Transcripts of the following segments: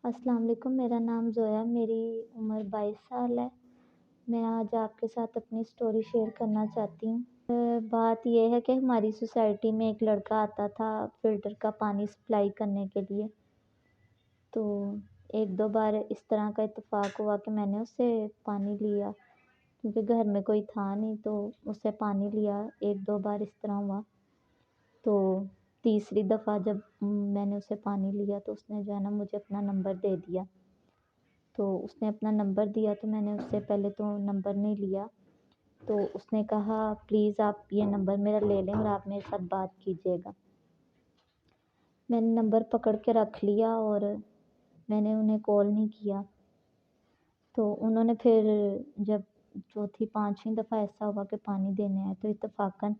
अस्सलाम वालेकुम, मेरा नाम ज़ोया, मेरी उम्र 22 साल है। मैं आज आपके साथ अपनी स्टोरी शेयर करना चाहती हूँ। बात ये है कि हमारी सोसाइटी में एक लड़का आता था फ़िल्टर का पानी सप्लाई करने के लिए। तो 1-2 बार इस तरह का इत्तेफ़ाक हुआ कि मैंने उससे पानी लिया, क्योंकि घर में कोई था नहीं, तो उससे पानी लिया। 1-2 बार इस तरह हुआ। तो तीसरी दफ़ा जब मैंने उससे पानी लिया तो उसने जो है ना मुझे अपना नंबर दे दिया। तो उसने अपना नंबर दिया तो मैंने उससे पहले तो नंबर नहीं लिया। तो उसने कहा प्लीज़ आप ये नंबर मेरा ले लें और आप मेरे साथ बात कीजिएगा। मैंने नंबर पकड़ के रख लिया और मैंने उन्हें कॉल नहीं किया। तो उन्होंने फिर जब चौथी पाँचवीं दफ़ा ऐसा हुआ कि पानी देने आए तो इत्तेफ़ाकन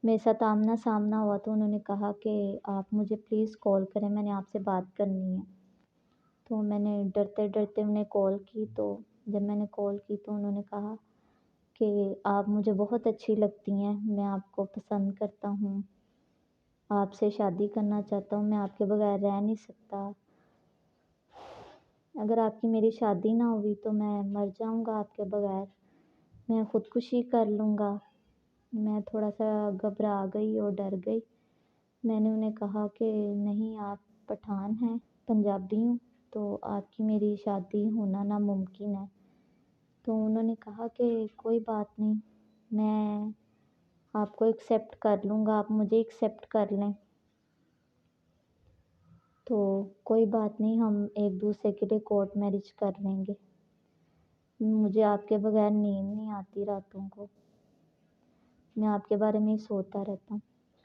मेरे साथ आमना-सामना हुआ, तो उन्होंने कहा कि आप मुझे प्लीज़ कॉल करें, मैंने आपसे बात करनी है। तो मैंने डरते-डरते उन्हें कॉल की, तो जब मैंने कॉल की तो उन्होंने कहा कि आप मुझे बहुत अच्छी लगती हैं, मैं आपको पसंद करता हूँ, आपसे शादी करना चाहता हूँ, मैं आपके बगैर रह नहीं सकता। अगर आपकी मेरी शादी ना हुई तो मैं मर जाऊँगा आपके बगैर, मैं ख़ुदकुशी कर लूँगा। मैं थोड़ा-सा घबरा गई और डर गई। मैंने उन्हें कहा कि नहीं, आप पठान हैं, पंजाबी हूँ, तो आपकी मेरी शादी होना नामुमकिन है। तो उन्होंने कहा कि कोई बात नहीं, मैं आपको एक्सेप्ट कर लूँगा, आप मुझे एक्सेप्ट कर लें। तो कोई बात नहीं, हम एक-दूसरे के लिए कोर्ट मैरिज कर लेंगे। मुझे आपके बगैर नींद नहीं आती रातों को, मैं आपके बारे में ही सोता रहता हूँ।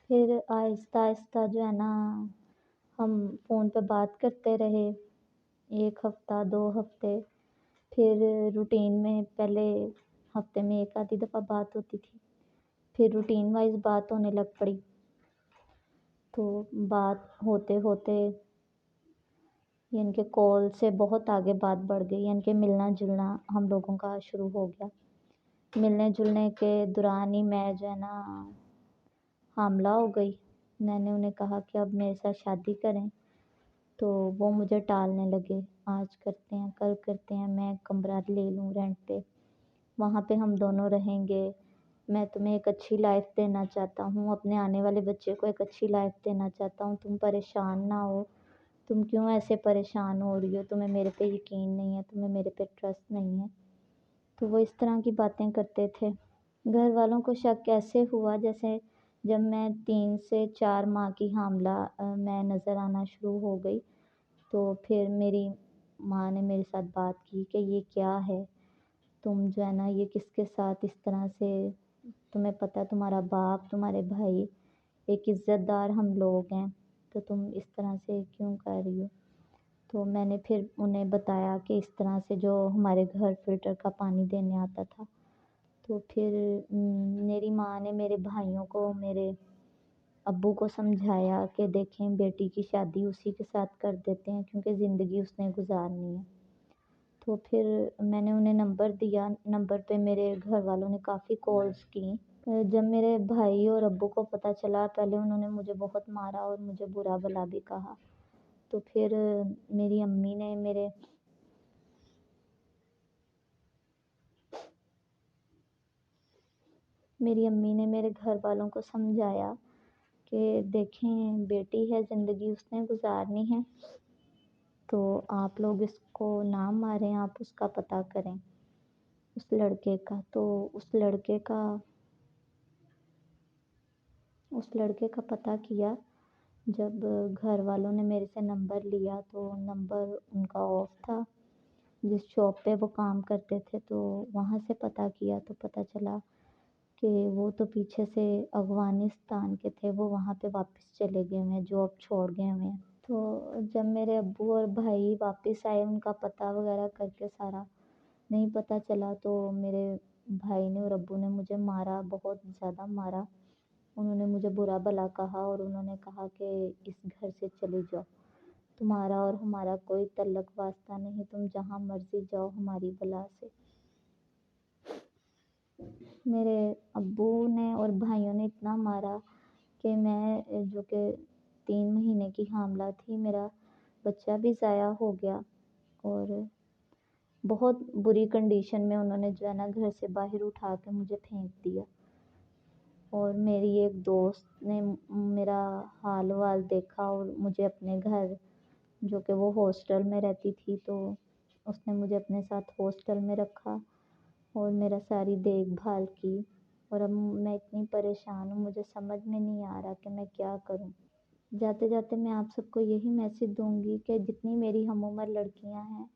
फिर आहिस्ता-आहिस्ता जो है ना हम फ़ोन पे बात करते रहे, 1 हफ़्ता, 2 हफ़्ते, फिर रूटीन में पहले हफ़्ते में 1 आधी दफ़ा बात होती थी, फिर रूटीन वाइज़ बात होने लग पड़ी। तो बात होते-होते यानी कि कॉल से बहुत आगे बात बढ़ गई, यानी कि मिलना-जुलना हम लोगों का शुरू हो गया। मिलने-जुलने के दौरान ही मैं जो है ना हामिला हो गई। मैंने उन्हें कहा कि अब मेरे साथ शादी करें, तो वो मुझे टालने लगे, आज करते हैं, कल करते हैं, मैं कमरा ले लूँ रेंट पे, वहाँ पे हम दोनों रहेंगे। मैं तुम्हें एक अच्छी लाइफ़ देना चाहता हूँ, अपने आने वाले बच्चे को एक अच्छी लाइफ़ देना चाहता हूँ, तुम परेशान ना हो। तुम क्यों ऐसे परेशान हो रही हो? तुम्हें मेरे पे यकीन नहीं है, तुम्हें मेरे पे ट्रस्ट नहीं है। तो वो इस तरह की बातें करते थे। घर वालों को शक ऐसे हुआ जैसे जब मैं 3 से 4 माह की हामिला मैं नज़र आना शुरू हो गई, तो फिर मेरी माँ ने मेरे साथ बात की कि ये क्या है? तुम जो है ना ये किसके साथ इस तरह से, तुम्हें पता है तुम्हारा बाप, तुम्हारे भाई एक इज़्ज़तदार हम लोग हैं, तो तुम इस तरह से क्यों कर रही हो? तो मैंने फिर उन्हें बताया कि इस तरह से जो हमारे घर फ़िल्टर का पानी देने आता था। तो फिर मेरी माँ ने मेरे भाइयों को, मेरे अब्बू को समझाया कि देखें बेटी की शादी उसी के साथ कर देते हैं, क्योंकि ज़िंदगी उसने गुज़ारनी है। तो फिर मैंने उन्हें नंबर दिया, नंबर पे मेरे घर वालों ने काफ़ी कॉल्स की। जब मेरे भाई और अब्बू को पता चला, पहले उन्होंने मुझे बहुत मारा और मुझे बुरा-भला भी कहा। तो फिर मेरी अम्मी ने मेरे घर वालों को समझाया कि देखें बेटी है, ज़िंदगी उसने गुज़ारनी है, तो आप लोग इसको ना मारें, आप उसका पता करें, उस लड़के का। तो उस लड़के का पता किया। जब घर वालों ने मेरे से नंबर लिया तो नंबर उनका ऑफ था, जिस शॉप पे वो काम करते थे, तो वहाँ से पता किया तो पता चला कि वो तो पीछे से अफ़गानिस्तान के थे, वो वहाँ पे वापस चले गए हुए हैं, जॉब छोड़ गए हुए हैं। तो जब मेरे अब्बू और भाई वापस आए, उनका पता वगैरह करके सारा नहीं पता चला, तो मेरे भाई ने और अब्बू ने मुझे मारा, बहुत ज़्यादा मारा। उन्होंने मुझे बुरा-भला कहा और उन्होंने कहा कि इस घर से चली जाओ, तुम्हारा और हमारा कोई तल्लक वास्ता नहीं, तुम जहाँ मर्ज़ी जाओ हमारी बला से। मेरे अब्बू ने और भाइयों ने इतना मारा कि मैं जो कि 3 महीने की हामिला थी, मेरा बच्चा भी ज़ाया हो गया और बहुत बुरी कंडीशन में उन्होंने जो है ना घर से बाहर उठा के मुझे फेंक दिया। और मेरी एक दोस्त ने मेरा हाल-वाल देखा और मुझे अपने घर, जो कि वो हॉस्टल में रहती थी, तो उसने मुझे अपने साथ हॉस्टल में रखा और मेरा सारी देखभाल की। और अब मैं इतनी परेशान हूँ, मुझे समझ में नहीं आ रहा कि मैं क्या करूँ? जाते-जाते मैं आप सबको यही मैसेज दूँगी कि जितनी मेरी हम उम्र लड़कियाँ हैं,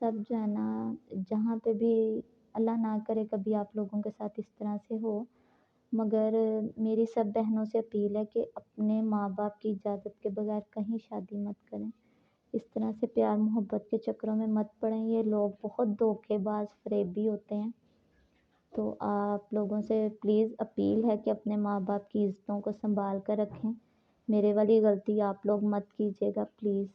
सब जो है ना, जहाँ पे भी, अल्लाह ना करे कभी आप लोगों के साथ इस तरह से हो, मगर मेरी सब बहनों से अपील है कि अपने माँ-बाप की इजाज़त के बगैर कहीं शादी मत करें। इस तरह से प्यार-मोहब्बत के चक्करों में मत पड़ें, ये लोग बहुत धोखेबाज़, फ़रेबी होते हैं। तो आप लोगों से प्लीज़ अपील है कि अपने माँ-बाप की इज़्ज़तों को सँभाल कर रखें। मेरे वाली गलती आप लोग मत कीजिएगा प्लीज़।